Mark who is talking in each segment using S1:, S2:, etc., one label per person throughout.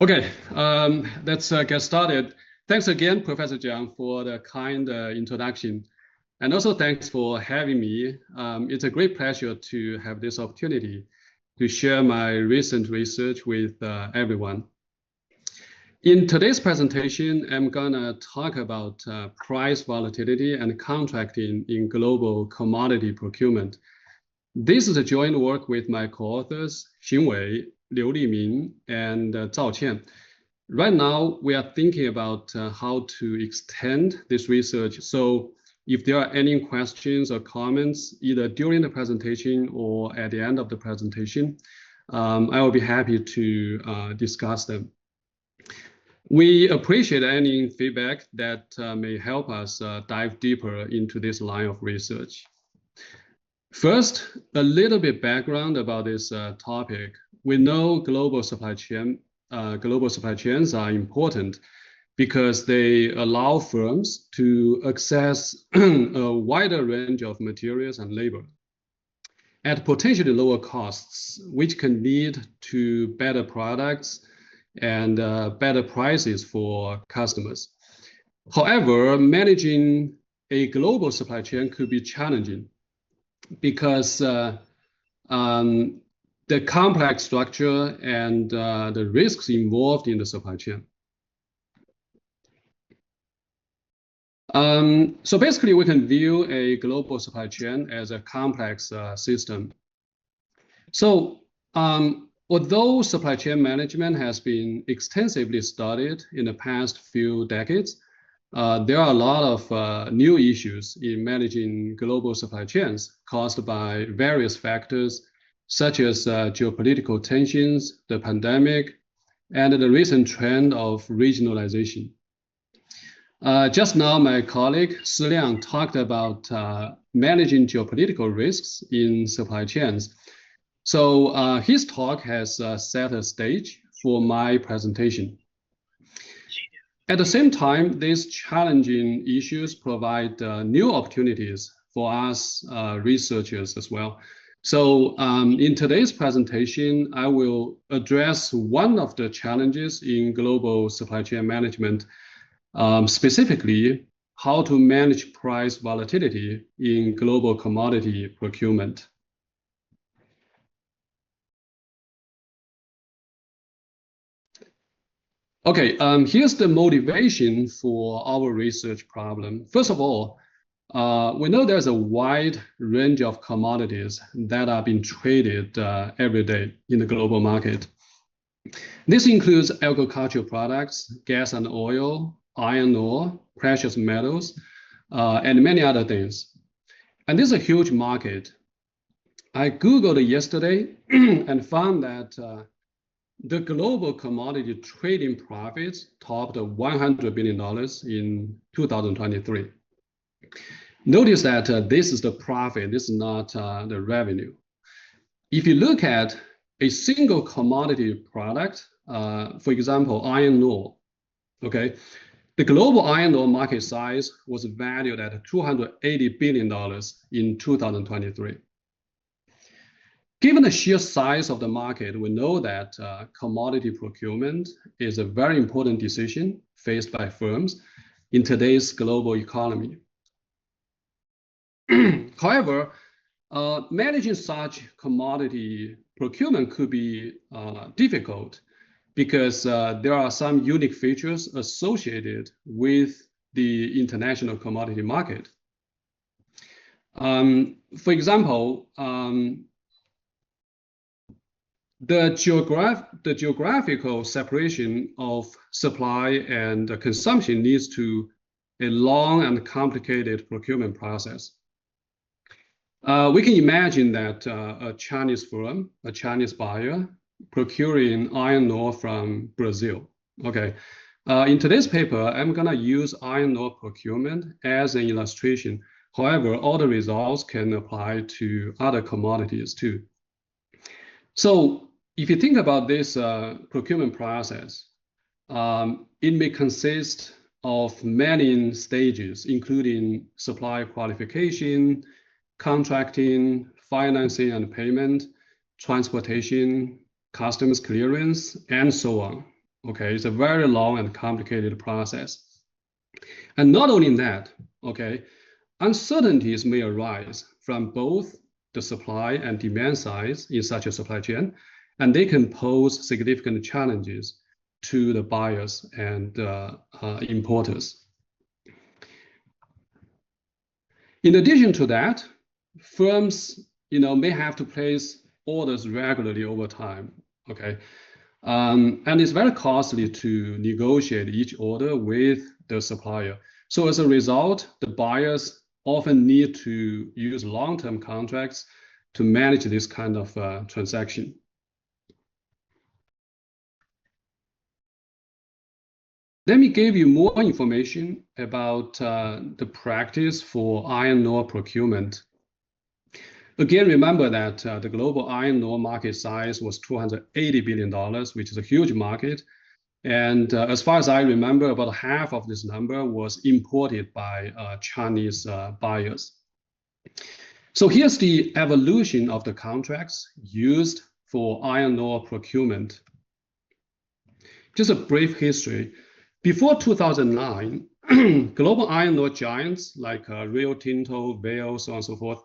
S1: Okay, let's get started. Thanks again, Professor Zhang, for the kind introduction. And also thanks for having me. It's a great pleasure to have this opportunity to share my recent research with everyone. In today's presentation, I'm gonna talk about price volatility and contracting in global commodity procurement. This is a joint work with my co-authors, Xing Wei, Liu Liming, and Zhao Qian. Right now, we are thinking about how to extend this research. So if there are any questions or comments, either during the presentation or at the end of the presentation, I will be happy to discuss them. We appreciate any feedback that may help us dive deeper into this line of research. First, a little bit background about this topic. We know global supply chains are important because they allow firms to access a wider range of materials and labor at potentially lower costs, which can lead to better products and better prices for customers. However, managing a global supply chain could be challenging because the complex structure and the risks involved in the supply chain. So basically, we can view a global supply chain as a complex system. So although supply chain management has been extensively studied in the past few decades, there are a lot of new issues in managing global supply chains caused by various factors, such as geopolitical tensions, the pandemic, and the recent trend of regionalization. Just now, my colleague Shi Liang talked about managing geopolitical risks in supply chains. So his talk has set a stage for my presentation. At the same time, these challenging issues provide new opportunities for us researchers as well. So in today's presentation, I will address one of the challenges in global supply chain management, specifically how to manage price volatility in global commodity procurement. Okay, here's the motivation for our research problem. First of all, we know there's a wide range of commodities that are being traded every day in the global market. This includes agricultural products, gas and oil, iron ore, precious metals, and many other things. And this is a huge market. I Googled it yesterday and found that the global commodity trading profits topped $100 billion in 2023. Notice that this is the profit, this is not the revenue. If you look at a single commodity product, for example, iron ore, okay, the global iron ore market size was valued at $280 billion in 2023. Given the sheer size of the market, we know that commodity procurement is a very important decision faced by firms in today's global economy. However, managing such commodity procurement could be difficult because there are some unique features associated with the international commodity market. For example, the geographical separation of supply and consumption leads to a long and complicated procurement process. We can imagine that a Chinese firm, a Chinese buyer, procuring iron ore from Brazil. Okay, in today's paper, I'm gonna use iron ore procurement as an illustration. However, all the results can apply to other commodities too. So if you think about this procurement process, it may consist of many stages, including supply qualification, contracting, financing and payment, transportation, customs clearance, and so on. Okay, it's a very long and complicated process. And not only that, okay, uncertainties may arise from both the supply and demand sides in such a supply chain, and they can pose significant challenges to the buyers and importers. In addition to that, firms may have to place orders regularly over time, okay? And it's very costly to negotiate each order with the supplier. So as a result, the buyers often need to use long-term contracts to manage this kind of transaction. Let me give you more information about the practice for iron ore procurement. Again, remember that the global iron ore market size was $280 billion, which is a huge market. And as far as I remember, about half of this number was imported by Chinese buyers. So here's the evolution of the contracts used for iron ore procurement. Just a brief history. Before 2009, global iron ore giants like Rio Tinto, Vale, so on and so forth,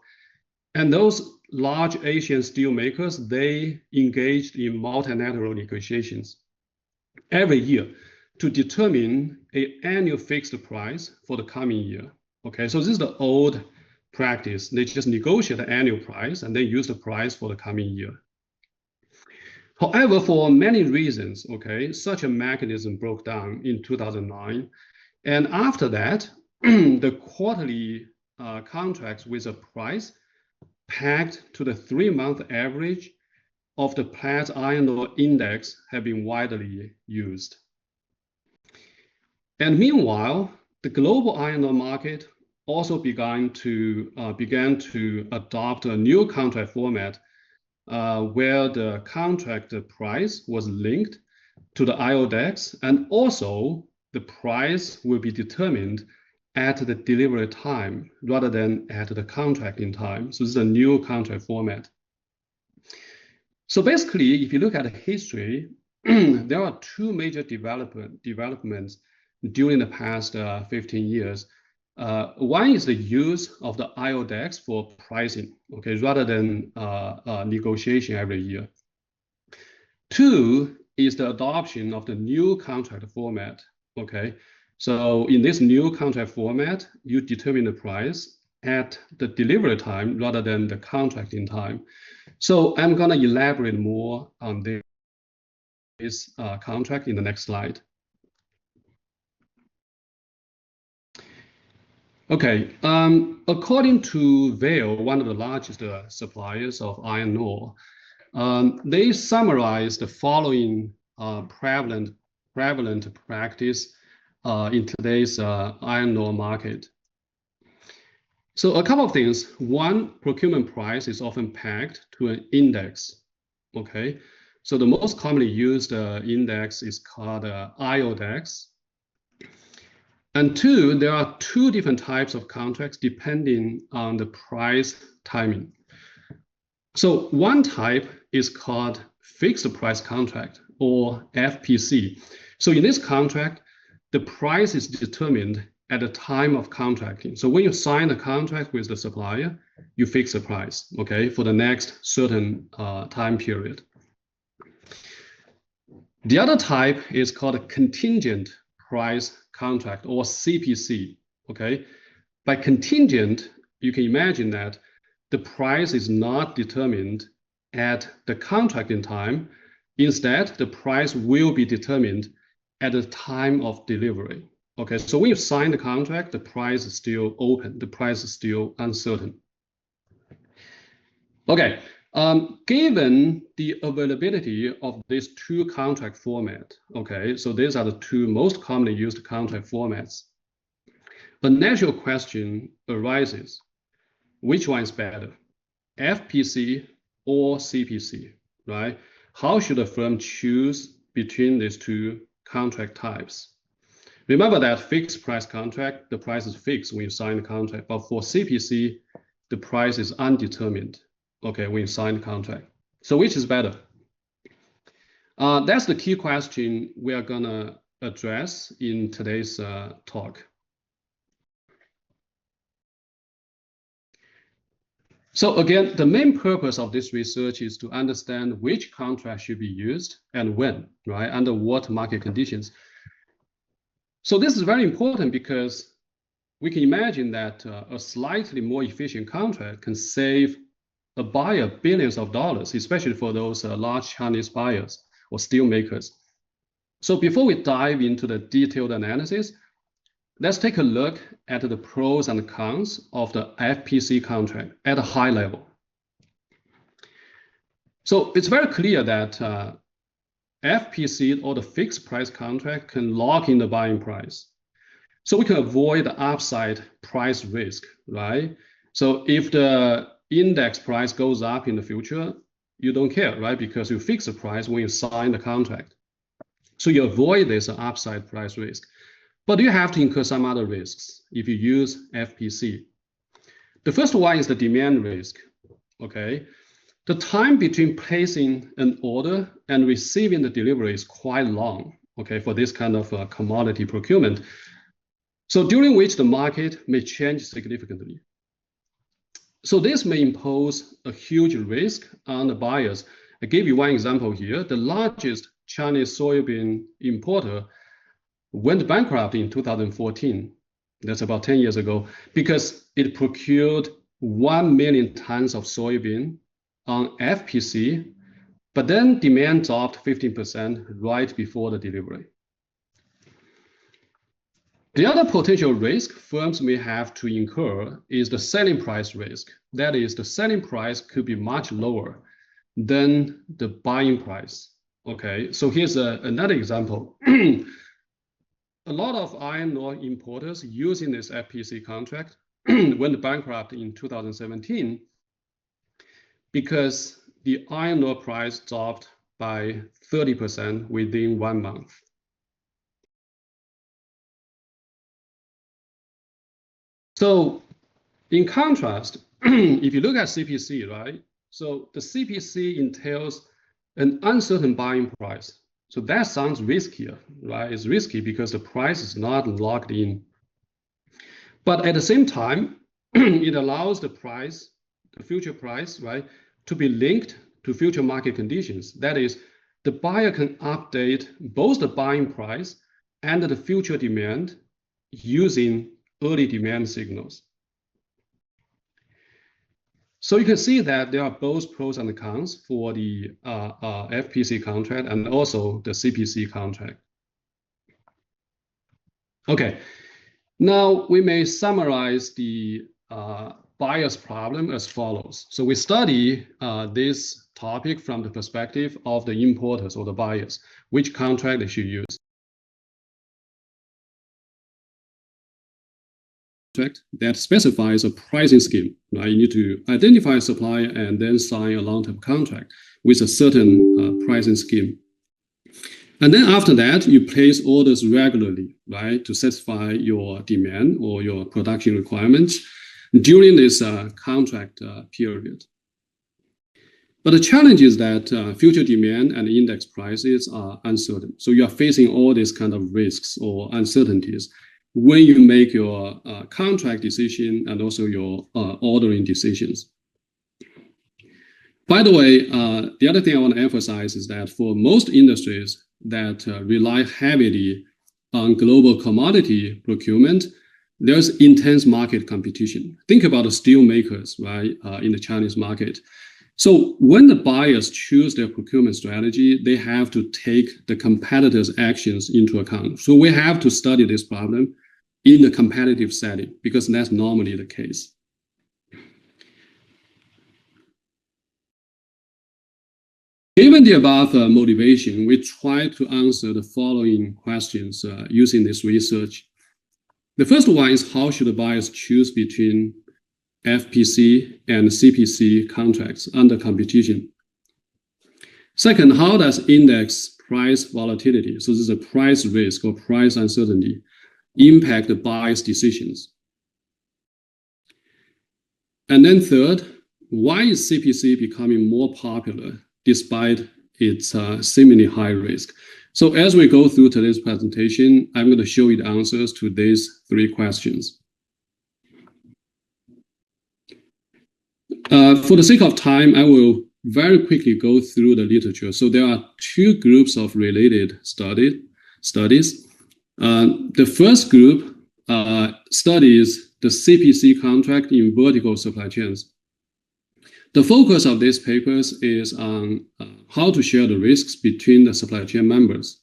S1: and those large Asian steel makers, they engaged in multilateral negotiations every year to determine an annual fixed price for the coming year. Okay, so this is the old practice. They just negotiate the annual price and then use the price for the coming year. However, for many reasons, okay, such a mechanism broke down in 2009. And after that, the quarterly contracts with a price pegged to the 3-month average of the Platts iron ore index have been widely used. And meanwhile, the global iron ore market also began to adopt a new contract format where the contract price was linked to the IODEX, and also the price will be determined at the delivery time rather than at the contracting time. So this is a new contract format. So basically, if you look at the history, there are two major developments during the past 15 years. One is the use of the IODEX for pricing, okay, rather than negotiation every year. Two is the adoption of the new contract format, okay? So in this new contract format, you determine the price at the delivery time rather than the contracting time. So I'm gonna elaborate more on this contract in the next slide. Okay, according to Vale, one of the largest suppliers of iron ore, they summarize the following prevalent practice in today's iron ore market. So a couple of things. One, procurement price is often pegged to an index, okay? So the most commonly used index is called IODEX. And two, there are two different types of contracts depending on the price timing. So one type is called fixed price contract, or FPC. So in this contract, the price is determined at the time of contracting. So when you sign a contract with the supplier, you fix the price, okay, for the next certain time period. The other type is called a contingent price contract, or CPC, okay? By contingent, you can imagine that the price is not determined at the contracting time. Instead, the price will be determined at the time of delivery. Okay, so when you sign the contract, the price is still open, the price is still uncertain. Okay, given the availability of these two contract formats, okay, so these are the two most commonly used contract formats, a natural question arises: which one is better, FPC or CPC, right? How should a firm choose between these two contract types? Remember that fixed price contract, the price is fixed when you sign the contract, but for CPC, the price is undetermined, okay, when you sign the contract. So which is better? That's the key question we are going to address in today's talk. So again, the main purpose of this research is to understand which contract should be used and when, right? Under what market conditions. So this is very important because we can imagine that a slightly more efficient contract can save a buyer billions of dollars, especially for those large Chinese buyers or steel makers. So before we dive into the detailed analysis, let's take a look at the pros and cons of the FPC contract at a high level. So it's very clear that FPC, or the fixed price contract, can lock in the buying price. So we can avoid the upside price risk, right? So if the index price goes up in the future, you don't care, right? Because you fix the price when you sign the contract. So you avoid this upside price risk. But you have to incur some other risks if you use FPC. The first one is the demand risk, okay? The time between placing an order and receiving the delivery is quite long, okay, for this kind of commodity procurement. So during which the market may change significantly. So this may impose a huge risk on the buyers. I gave you one example here. The largest Chinese soybean importer went bankrupt in 2014. That's about 10 years ago, because it procured 1 million tons of soybean on FPC, but then demand dropped 15% right before the delivery. The other potential risk firms may have to incur is the selling price risk. That is, the selling price could be much lower than the buying price. Okay, so here's another example. A lot of iron ore importers using this FPC contract went bankrupt in 2017 because the iron ore price dropped by 30% within 1 month. So in contrast, if you look at CPC, right? So the CPC entails an uncertain buying price. So that sounds riskier, right? It's risky because the price is not locked in. But at the same time, it allows the price, the future price, right, to be linked to future market conditions. That is, the buyer can update both the buying price and the future demand using early demand signals. So you can see that there are both pros and cons for the FPC contract and also the CPC contract. Okay, now we may summarize the buyer's problem as follows. So we study this topic from the perspective of the importers or the buyers, which contract they should use. That specifies a pricing scheme. Right? You need to identify a supplier and then sign a long-term contract with a certain pricing scheme. And then after that, you place orders regularly, right, to satisfy your demand or your production requirements during this contract period. But the challenge is that future demand and index prices are uncertain. So you are facing all these kind of risks or uncertainties when you make your contract decision and also your ordering decisions. By the way, the other thing I want to emphasize is that for most industries that rely heavily on global commodity procurement, there's intense market competition. Think about the steel makers, right, in the Chinese market. So when the buyers choose their procurement strategy, they have to take the competitors' actions into account. So we have to study this problem in the competitive setting because that's normally the case. Given the above motivation, we try to answer the following questions using this research. The first one is, how should the buyers choose between FPC and CPC contracts under competition? Second, how does index price volatility, so this is a price risk or price uncertainty, impact the buyer's decisions? And then third, why is CPC becoming more popular despite it's seemingly high risk. So as we go through today's presentation, I'm going to show you the answers to these 3 questions. For the sake of time, I will very quickly go through the literature. So there are 2 groups of related studies. The first group studies the CPC contract in vertical supply chains. The focus of these papers is on how to share the risks between the supply chain members.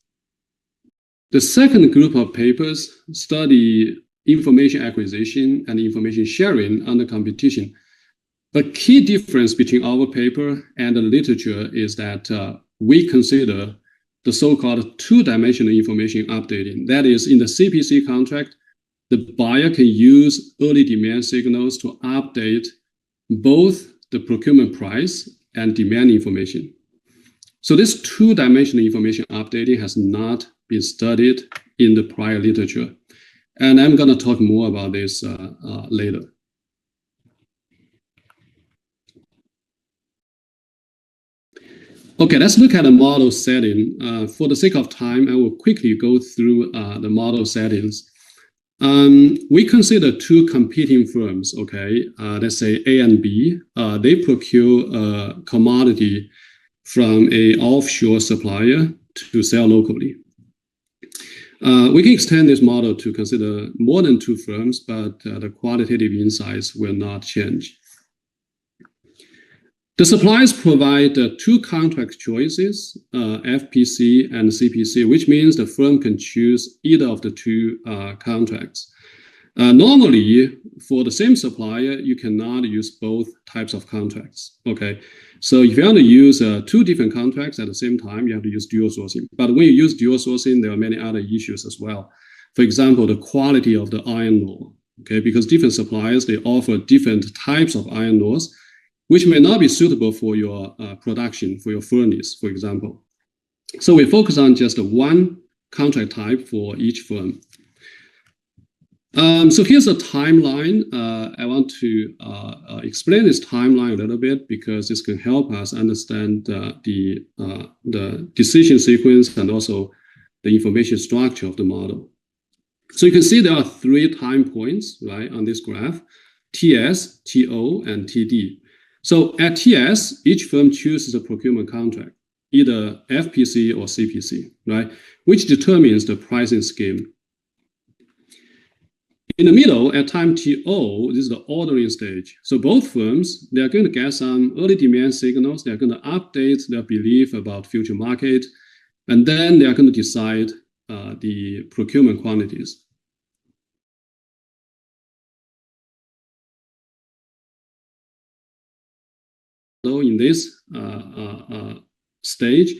S1: The second group of papers study information acquisition and information sharing under competition. The key difference between our paper and the literature is that we consider the so-called 2-dimensional information updating. That is, in the CPC contract, the buyer can use early demand signals to update both the procurement price and demand information. So this 2-dimensional information updating has not been studied in the prior literature. And I'm going to talk more about this later. Okay, let's look at a model setting. For the sake of time, I will quickly go through the model settings. We consider 2 competing firms, okay? Let's say A and B. They procure a commodity from an offshore supplier to sell locally. We can extend this model to consider more than 2 firms, but the qualitative insights will not change. The suppliers provide 2 contract choices, FPC and CPC, which means the firm can choose either of the 2 contracts. Normally, for the same supplier, you cannot use both types of contracts. Okay, so if you want to use 2 different contracts at the same time, you have to use dual sourcing. But when you use dual sourcing, there are many other issues as well. For example, the quality of the iron ore. Okay, because different suppliers, they offer different types of iron ores, which may not be suitable for your production, for your furnace, for example. So we focus on just 1 contract type for each firm. So here's a timeline. I want to explain this timeline a little bit because this can help us understand the decision sequence and also the information structure of the model. So you can see there are 3 time points, right, on this graph: TS, TO, and TD. So at TS, each firm chooses a procurement contract, either FPC or CPC, right, which determines the pricing scheme. In the middle, at time TO, this is the ordering stage. So both firms, they are going to get some early demand signals. They are going to update their belief about future market, and then they are going to decide the procurement quantities. So in this stage,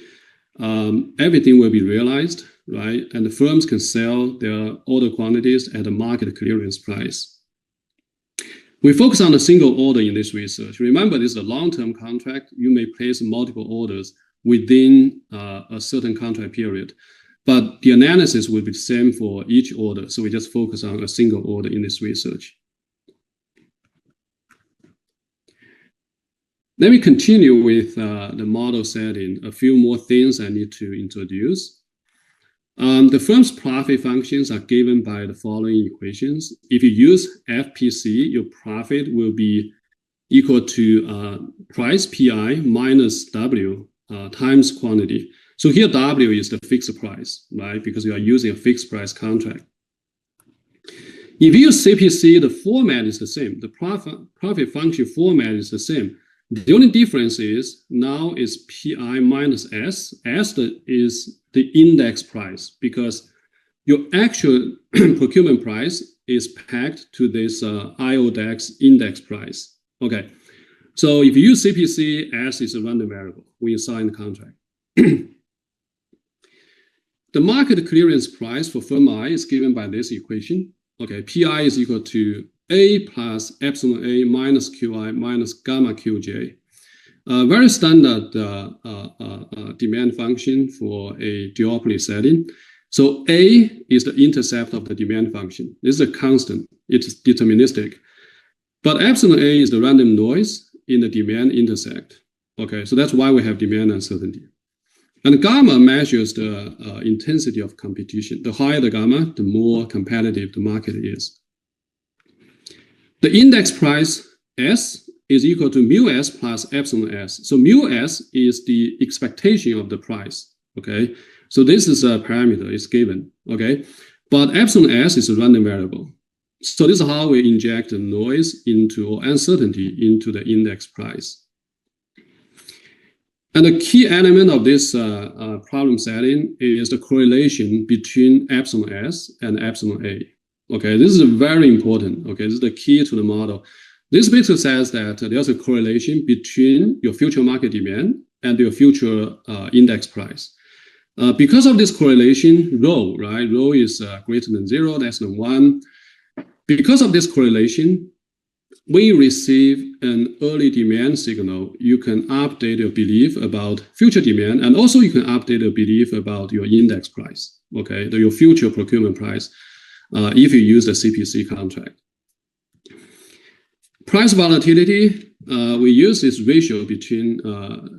S1: everything will be realized, right? And the firms can sell their order quantities at a market clearance price. We focus on a single order in this research. Remember, this is a long-term contract. You may place multiple orders within a certain contract period, but the analysis will be the same for each order. So we just focus on a single order in this research. Let me continue with the model setting. A few more things I need to introduce. The firm's profit functions are given by the following equations. If you use FPC, your profit will be equal to price PI minus W times quantity. So here W is the fixed price, right? Because you are using a fixed price contract. If you use CPC, the format is the same. The profit function format is the same. The only difference is now is PI minus S. S is the index price because your actual procurement price is pegged to this IODEX index price. Okay, so if you use CPC, S is a random variable when you sign the contract. The market clearance price for firm I is given by this equation. Okay, PI is equal to A plus epsilon A minus QI minus gamma QJ. Very standard demand function for a duopoly setting. So A is the intercept of the demand function. This is a constant. It's deterministic. But epsilon A is the random noise in the demand intersect. Okay, so that's why we have demand uncertainty. And gamma measures the intensity of competition. The higher the gamma, the more competitive the market is. The index price S is equal to mu S plus epsilon S. So mu S is the expectation of the price, okay? So this is a parameter, it's given, okay? But epsilon S is a random variable. So this is how we inject the noise into, or uncertainty into the index price. And the key element of this problem setting is the correlation between epsilon S and epsilon A. Okay, this is very important. Okay, this is the key to the model. This basically says that there's a correlation between your future market demand and your future index price. Because of this correlation, rho, right? Rho is greater than 0, less than 1. Because of this correlation, when you receive an early demand signal, you can update your belief about future demand, and also you can update your belief about your index price, okay, your future procurement price, if you use the CPC contract. Price volatility, we use this ratio between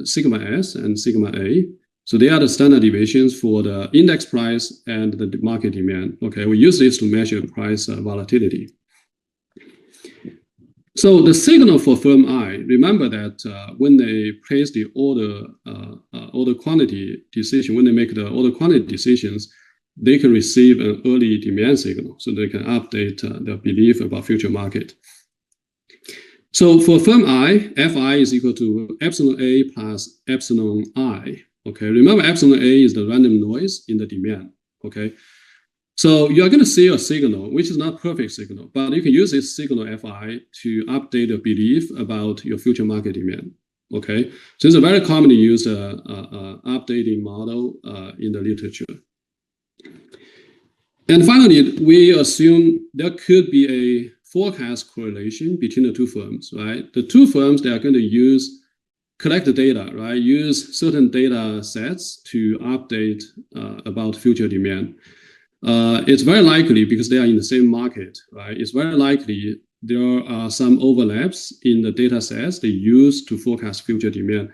S1: sigma S and sigma A. So they are the standard deviations for the index price and the market demand. Okay, we use this to measure price volatility. So the signal for firm I, remember that when they place the order quantity decision, when they make the order quantity decisions, they can receive an early demand signal, so they can update their belief about future market. So for firm I, Fi is equal to epsilon A plus epsilon I. Okay, remember epsilon A is the random noise in the demand. Okay, so you're going to see a signal, which is not perfect signal, but you can use this signal Fi to update the belief about your future market demand. Okay, so it's a very commonly used updating model in the literature. And finally, we assume there could be a forecast correlation between the two firms, right? The two firms, they are going to collect the data, right? Use certain data sets to update about future demand. It's very likely, because they are in the same market, right? It's very likely there are some overlaps in the data sets they use to forecast future demand.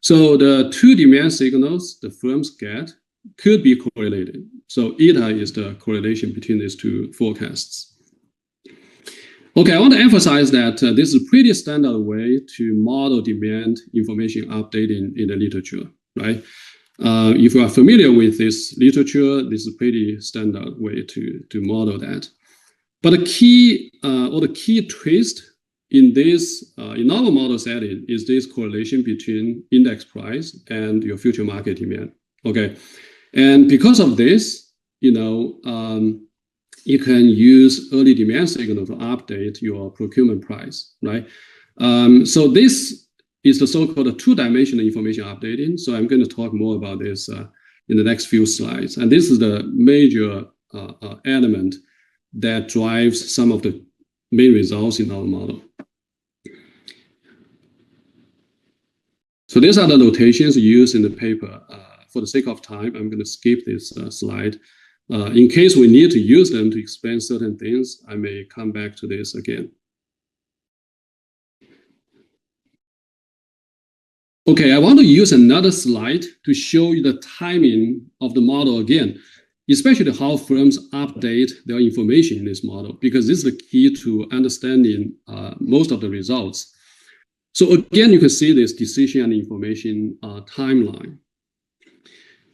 S1: So the two demand signals the firms get could be correlated. So eta is the correlation between these two forecasts. Okay, I want to emphasize that this is a pretty standard way to model demand information update in the literature, right? If you are familiar with this literature, this is a pretty standard way to model that. But the key or the key twist in this in our model setting is this correlation between index price and your future market demand. Okay, and because of this, you can use early demand signal to update your procurement price, right? So this is the so-called two-dimensional information updating. So I'm going to talk more about this in the next few slides. And this is the major element that drives some of the main results in our model. So these are the notations used in the paper. For the sake of time, I'm going to skip this slide. In case we need to use them to explain certain things, I may come back to this again. Okay, I want to use another slide to show you the timing of the model again, especially how firms update their information in this model, because this is the key to understanding most of the results. So again, you can see this decision and information timeline.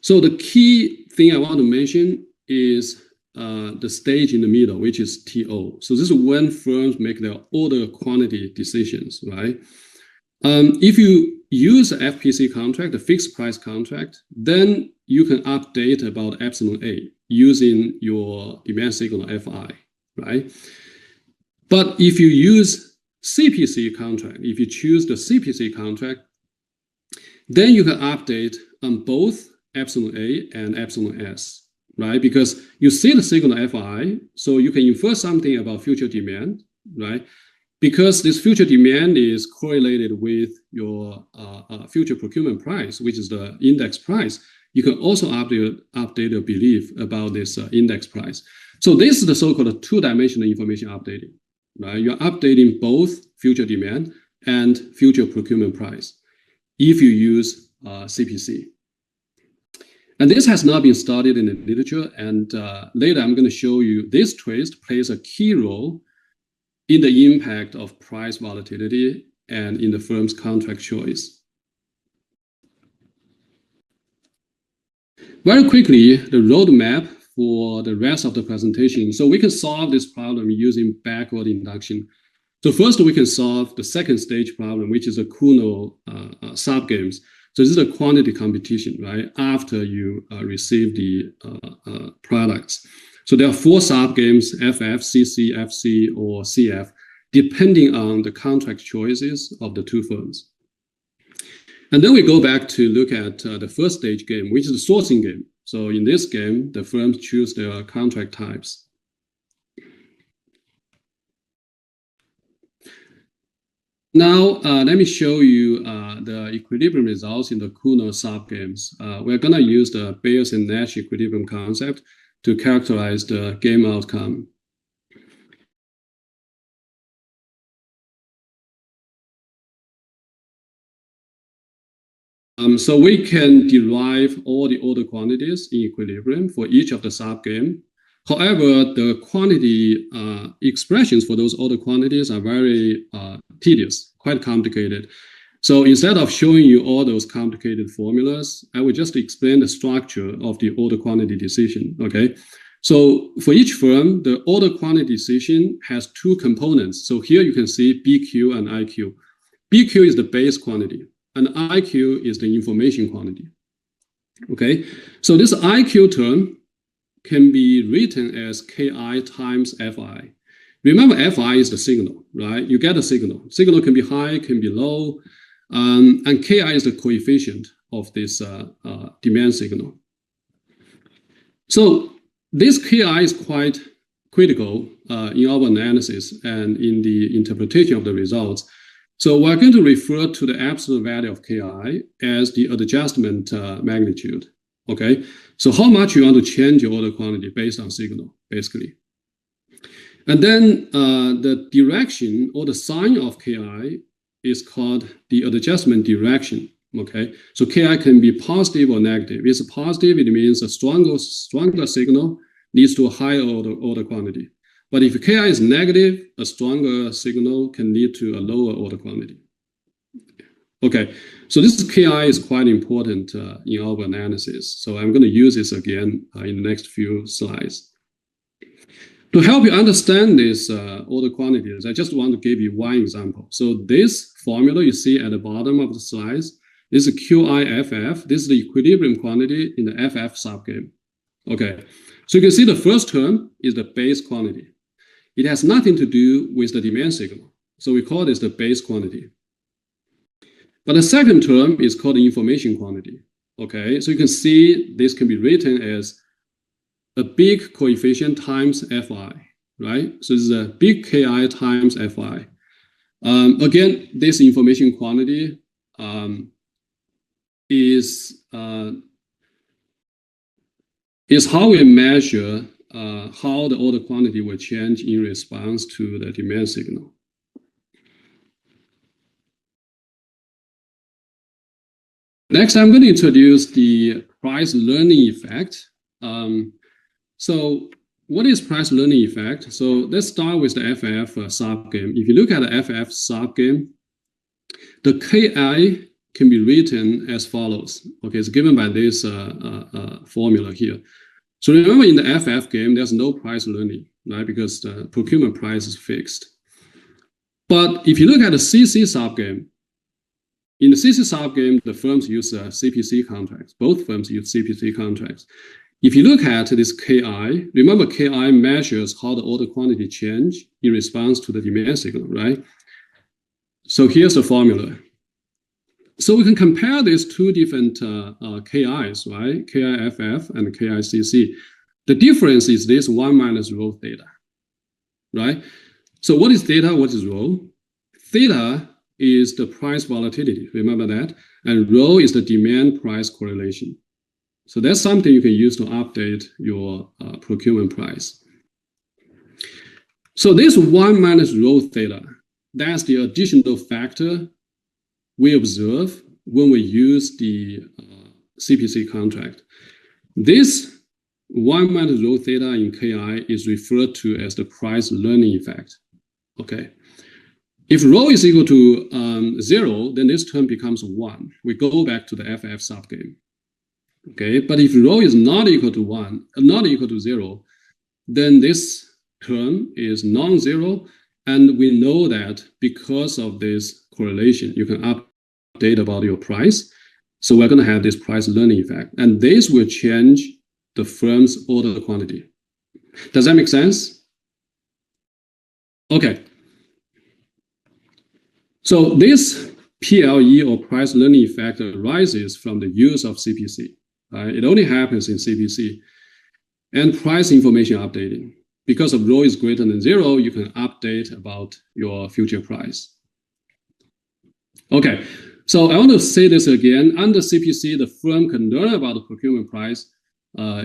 S1: So the key thing I want to mention is the stage in the middle, which is TO. So this is when firms make their order quantity decisions, right? If you use the FPC contract, the fixed price contract, then you can update about epsilon A using your demand signal Fi, right? But if you use CPC contract, if you choose the CPC contract, then you can update on both epsilon A and epsilon S, right? Because you see the signal Fi, so you can infer something about future demand, right? Because this future demand is correlated with your future procurement price, which is the index price, you can also update your belief about this index price. So this is the so-called two-dimensional information updating, right? You're updating both future demand and future procurement price if you use CPC. And this has not been studied in the literature. And later, I'm going to show you this twist plays a key role in the impact of price volatility and in the firm's contract choice. Very quickly, the roadmap for the rest of the presentation. So we can solve this problem using backward induction. So first, we can solve the second stage problem, which is a Kuno subgames. So this is a quantity competition, right? After you receive the products. So there are 4 subgames, FF, CC, FC, or CF, depending on the contract choices of the two firms. And then we go back to look at the first stage game, which is the sourcing game. So in this game, the firms choose their contract types. Now, let me show you the equilibrium results in the Kuno subgames. We're going to use the Bayes and Nash equilibrium concept to characterize the game outcome. So we can derive all the order quantities in equilibrium for each of the subgame. However, the quantity expressions for those order quantities are very tedious, quite complicated. So instead of showing you all those complicated formulas, I will just explain the structure of the order quantity decision, okay? So for each firm, the order quantity decision has 2 components. So here you can see BQ and IQ. BQ is the base quantity, and IQ is the information quantity, okay? So this IQ term can be written as Ki times Fi. Remember, Fi is the signal, right? You get a signal. Signal can be high, can be low, and Ki is the coefficient of this demand signal. So this Ki is quite critical in our analysis and in the interpretation of the results. So we're going to refer to the absolute value of Ki as the adjustment magnitude, okay? So how much you want to change your order quantity based on signal, basically. And then the direction or the sign of Ki is called the adjustment direction, okay? So Ki can be positive or negative. If it's positive, it means a stronger signal leads to a higher order quantity. But if Ki is negative, a stronger signal can lead to a lower order quantity. Okay, so this Ki is quite important in our analysis. So I'm going to use this again in the next few slides. To help you understand these order quantities, I just want to give you one example. So this formula you see at the bottom of the slides is a QIFF. This is the equilibrium quantity in the FF subgame. Okay, so you can see the first term is the base quantity. It has nothing to do with the demand signal. So we call this the base quantity. But the second term is called the information quantity. Okay, so you can see this can be written as a big coefficient times Fi, right? So this is a big Ki times Fi. Again, this information quantity is how we measure how the order quantity will change in response to the demand signal. Next, I'm going to introduce the price learning effect. So what is price learning effect? So let's start with the FF subgame. If you look at the FF subgame, the Ki can be written as follows. Okay, it's given by this formula here. So remember, in the FF game, there's no price learning, right? Because the procurement price is fixed. But if you look at the CC subgame, in the CC subgame, the firms use CPC contracts. Both firms use CPC contracts. If you look at this Ki, remember Ki measures how the order quantity change in response to the demand signal, right? So here's the formula. So we can compare these 2 different KIs, right? KIFF and KICC. The difference is this 1 minus rho theta, right? So what is theta? What is rho? Theta is the price volatility, remember that? And rho is the demand price correlation. So that's something you can use to update your procurement price. So this 1 minus rho theta, that's the additional factor we observe when we use the CPC contract. This 1 minus rho theta in Ki is referred to as the price learning effect. Okay. If rho is equal to 0, then this term becomes 1. We go back to the FF subgame. Okay, but if rho is not equal to 1, not equal to 0, then this term is non-zero, and we know that because of this correlation, you can update about your price. So we're going to have this price learning effect, and this will change the firm's order quantity. Does that make sense? Okay. So this PLE or price learning effect arises from the use of CPC. It only happens in CPC. And price information updating. Because of rho is greater than 0, you can update about your future price. Okay, so I want to say this again. Under CPC, the firm can learn about the procurement price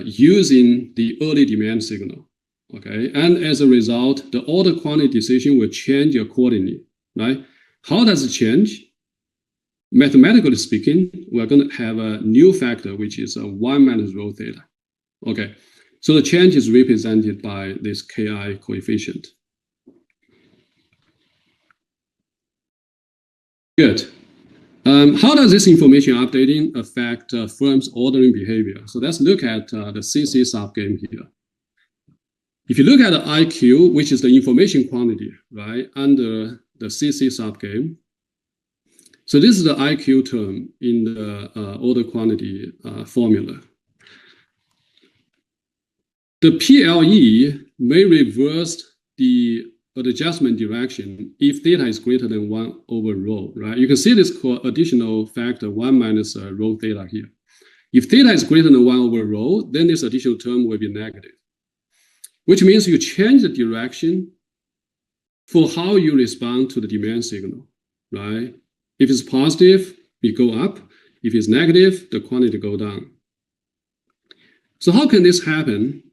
S1: using the early demand signal. Okay, and as a result, the order quantity decision will change accordingly, right? How does it change? Mathematically speaking, we're going to have a new factor, which is a 1 minus rho theta. Okay, so the change is represented by this Ki coefficient. Good. How does this information updating affect firms' ordering behavior? So let's look at the CC subgame here. If you look at the IQ, which is the information quantity, right, under the CC subgame, so this is the IQ term in the order quantity formula. The PLE may reverse the adjustment direction if theta is greater than 1 over rho, right? You can see this additional factor 1 minus rho theta here. If theta is greater than 1 over rho, then this additional term will be negative, which means you change the direction for how you respond to the demand signal, right? If it's positive, we go up. If it's negative, the quantity go down. So how can this happen?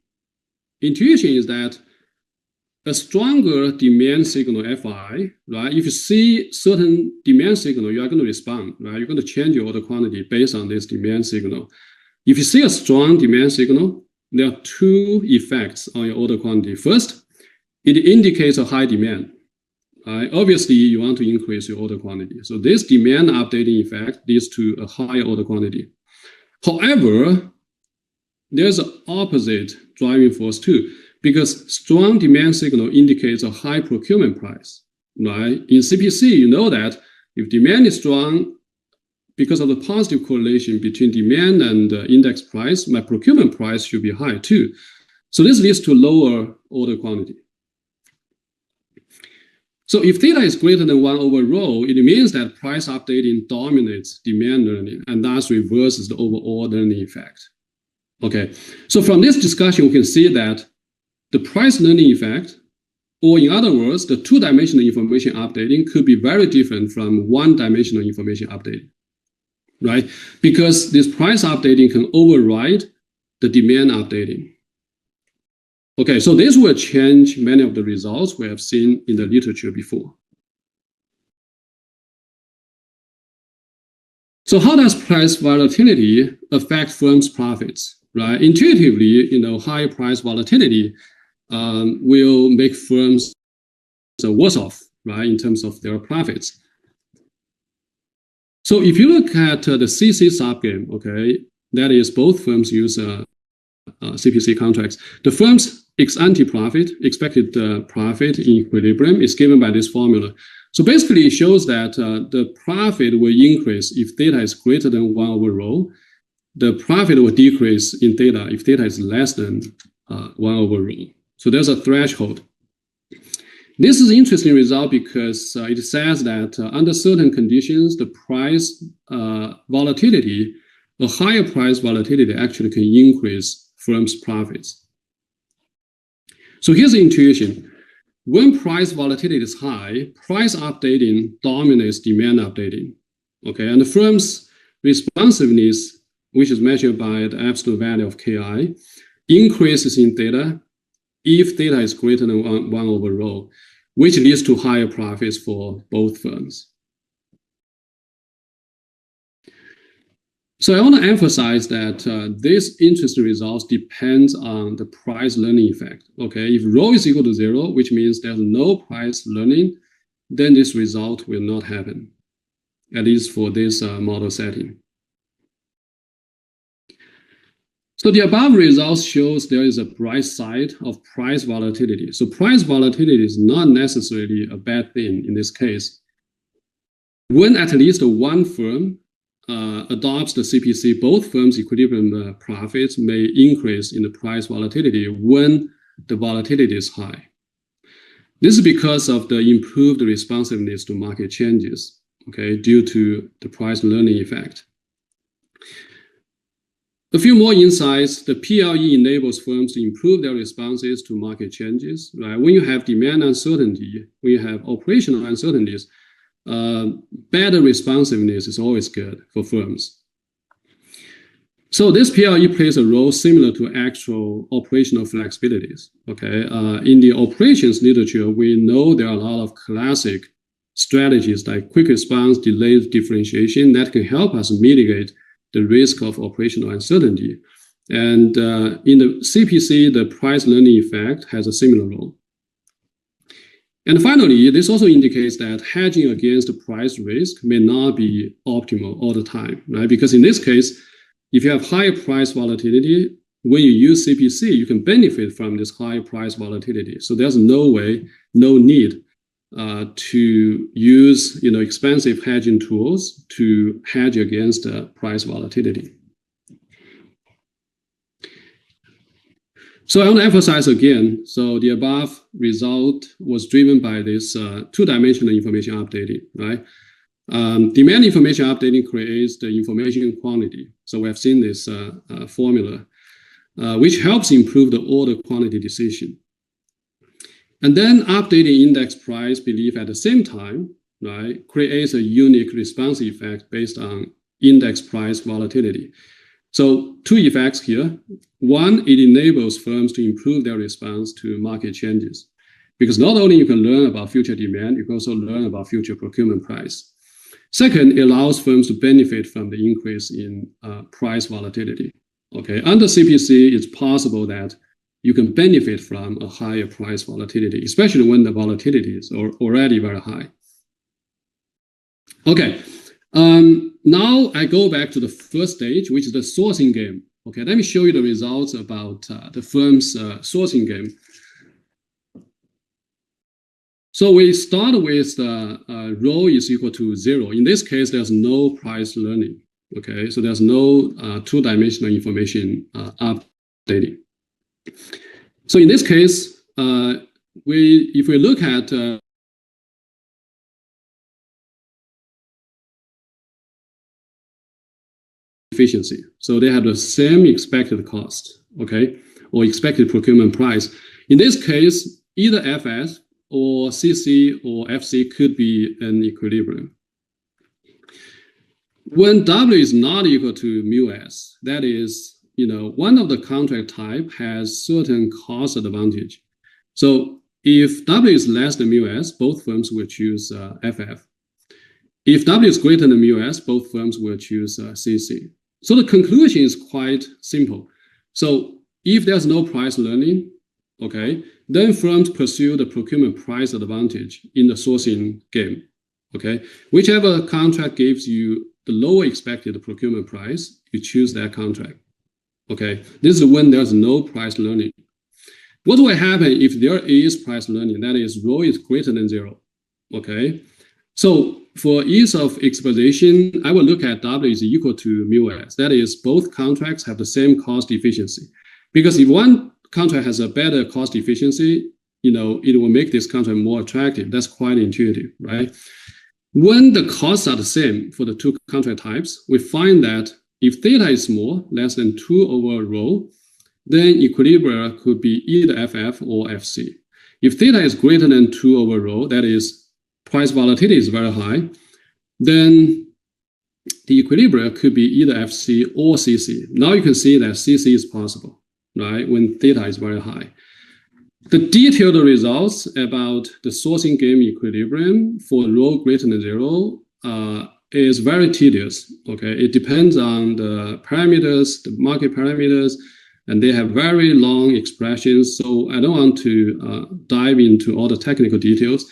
S1: Intuition is that a stronger demand signal Fi, right? If you see certain demand signal, you are going to respond, right? You're going to change your order quantity based on this demand signal. If you see a strong demand signal, there are two effects on your order quantity. First, it indicates a high demand. Obviously, you want to increase your order quantity. So this demand updating effect leads to a higher order quantity. However, there's an opposite driving force too, because strong demand signal indicates a high procurement price, right? In CPC, you know that if demand is strong, because of the positive correlation between demand and index price, my procurement price should be high too. So this leads to lower order quantity. So if theta is greater than 1 over rho, it means that price updating dominates demand learning and thus reverses the overall learning effect. Okay, so from this discussion, we can see that the price learning effect, or in other words, the two-dimensional information updating could be very different from one-dimensional information updating, right? Because this price updating can override the demand updating. Okay, so this will change many of the results we have seen in the literature before. So how does price volatility affect firms' profits, right? Intuitively, high price volatility will make firms worse off, right, in terms of their profits. So if you look at the CC subgame, okay, that is both firms use CPC contracts. The firm's ex-ante profit, expected profit in equilibrium, is given by this formula. So basically, it shows that the profit will increase if theta is greater than 1 over rho. The profit will decrease in theta if theta is less than 1 over rho. So there's a threshold. This is an interesting result because it says that under certain conditions, the price volatility, a higher price volatility actually can increase firms' profits. So here's the intuition. When price volatility is high, price updating dominates demand updating. Okay, and the firm's responsiveness, which is measured by the absolute value of Ki, increases in theta if theta is greater than 1 over rho, which leads to higher profits for both firms. So I want to emphasize that this interesting results depends on the price learning effect. Okay, if rho is equal to 0, which means there's no price learning, then this result will not happen, at least for this model setting. So the above results shows there is a bright side of price volatility. So price volatility is not necessarily a bad thing in this case. When at least one firm adopts the CPC, both firms' equilibrium profits may increase in the price volatility when the volatility is high. This is because of the improved responsiveness to market changes, okay, due to the price learning effect. A few more insights. The PLE enables firms to improve their responses to market changes. Right? When you have demand uncertainty, when you have operational uncertainties, better responsiveness is always good for firms. So this PLE plays a role similar to actual operational flexibilities. Okay, in the operations literature, we know there are a lot of classic strategies like quick response, delayed differentiation that can help us mitigate the risk of operational uncertainty. And in the CPC, the price learning effect has a similar role. And finally, this also indicates that hedging against the price risk may not be optimal all the time, right? Because in this case, if you have higher price volatility, when you use CPC, you can benefit from this high price volatility. So there's no need to use expensive hedging tools to hedge against price volatility. So I want to emphasize again, so the above result was driven by this two-dimensional information updating, right? Demand information updating creates the information quantity. So we have seen this formula, which helps improve the order quantity decision. And then updating index price belief at the same time, right, creates a unique response effect based on index price volatility. So two effects here. One, it enables firms to improve their response to market changes, because not only you can learn about future demand, you can also learn about future procurement price. Second, it allows firms to benefit from the increase in price volatility. Okay, under CPC, it's possible that you can benefit from a higher price volatility, especially when the volatility is already very high. Okay, now I go back to the first stage, which is the sourcing game. Okay, let me show you the results about the firm's sourcing game. So we start with rho is equal to 0. In this case, there's no price learning. Okay, so there's no two-dimensional information updating. So in this case, if we look at efficiency, so they have the same expected cost, okay, or expected procurement price. In this case, either FS or CC or FC could be an equilibrium. When W is not equal to mu S, that is, one of the contract type has certain cost advantage. So if W is less than mu S, both firms will choose FF. If W is greater than mu S, both firms will choose CC. So the conclusion is quite simple. So if there's no price learning, okay, then firms pursue the procurement price advantage in the sourcing game. Okay, whichever contract gives you the lower expected procurement price, you choose that contract. Okay, this is when there's no price learning. What will happen if there is price learning? That is, rho is greater than 0. Okay, so for ease of exposition, I will look at W is equal to mu S. That is, both contracts have the same cost efficiency. Because if one contract has a better cost efficiency, it will make this contract more attractive. That's quite intuitive, right? When the costs are the same for the two contract types, we find that if theta is small, less than 2 over rho, then equilibria could be either FF or FC. If theta is greater than 2 over rho, that is, price volatility is very high, then the equilibria could be either FC or CC. Now you can see that CC is possible, right, when theta is very high. The detailed results about the sourcing game equilibrium for rho greater than 0 is very tedious. Okay, it depends on the parameters, the market parameters, and they have very long expressions. So I don't want to dive into all the technical details.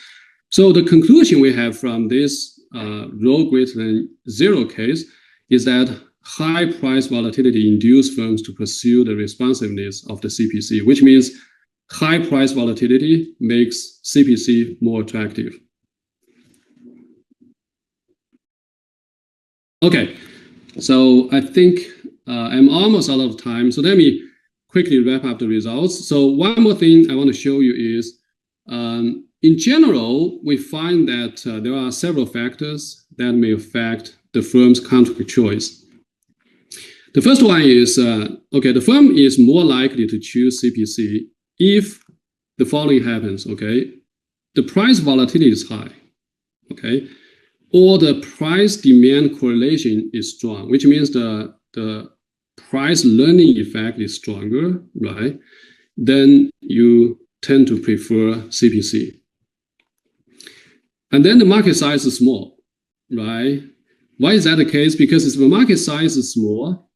S1: So the conclusion we have from this rho greater than zero case is that high price volatility induces firms to pursue the responsiveness of the CPC, which means high price volatility makes CPC more attractive. Okay, so I think I'm almost out of time. So let me quickly wrap up the results. So one more thing I want to show you is, in general, we find that there are several factors that may affect the firm's contract choice. The first one is, the firm is more likely to choose CPC if the following happens, okay? The price volatility is high, okay? Or the price-demand correlation is strong, which means the price learning effect is stronger, right? Then you tend to prefer CPC. And then the market size is small, right? Why is that the case? Because if the market size is small,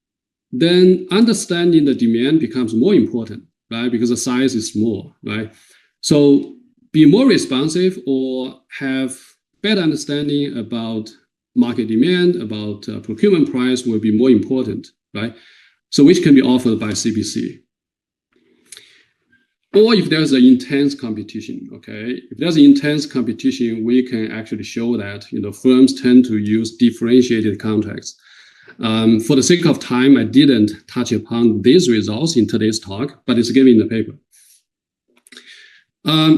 S1: then understanding the demand becomes more important, right? Because the size is small, right? So be more responsive or have better understanding about market demand, about procurement price will be more important, right? So which can be offered by CPC. Or if there's an intense competition, okay? If there's an intense competition, we can actually show that, firms tend to use differentiated contracts. For the sake of time, I didn't touch upon these results in today's talk, but it's given in the paper.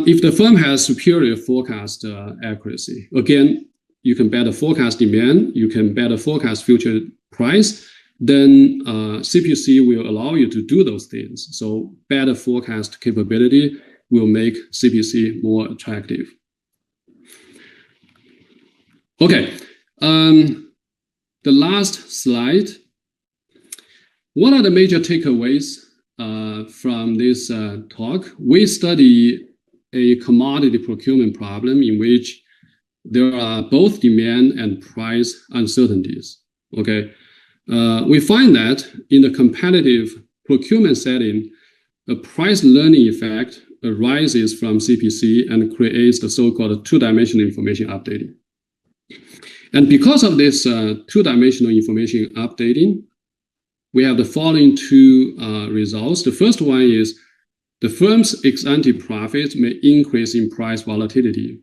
S1: If the firm has superior forecast accuracy, again, you can better forecast demand, you can better forecast future price, then CPC will allow you to do those things. So better forecast capability will make CPC more attractive. Okay, the last slide. What are the major takeaways from this talk? We study a commodity procurement problem in which there are both demand and price uncertainties, okay? We find that in the competitive procurement setting, a price learning effect arises from CPC and creates the so-called two-dimensional information updating. And because of this two-dimensional information updating, we have the following two results. The first one is the firm's ex-ante profits may increase in price volatility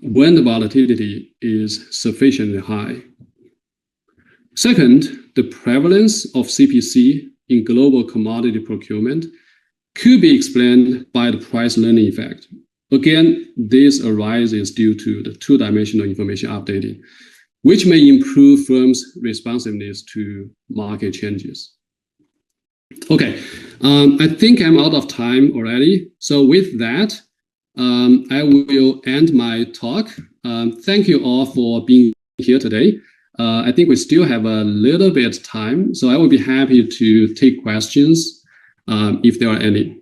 S1: when the volatility is sufficiently high. Second, the prevalence of CPC in global commodity procurement could be explained by the price learning effect. Again, this arises due to the two-dimensional information updating, which may improve firms' responsiveness to market changes. Okay, I think I'm out of time already. So with that, I will end my talk. Thank you all for being here today. I think we still have a little bit of time, so I will be happy to take questions if there are any.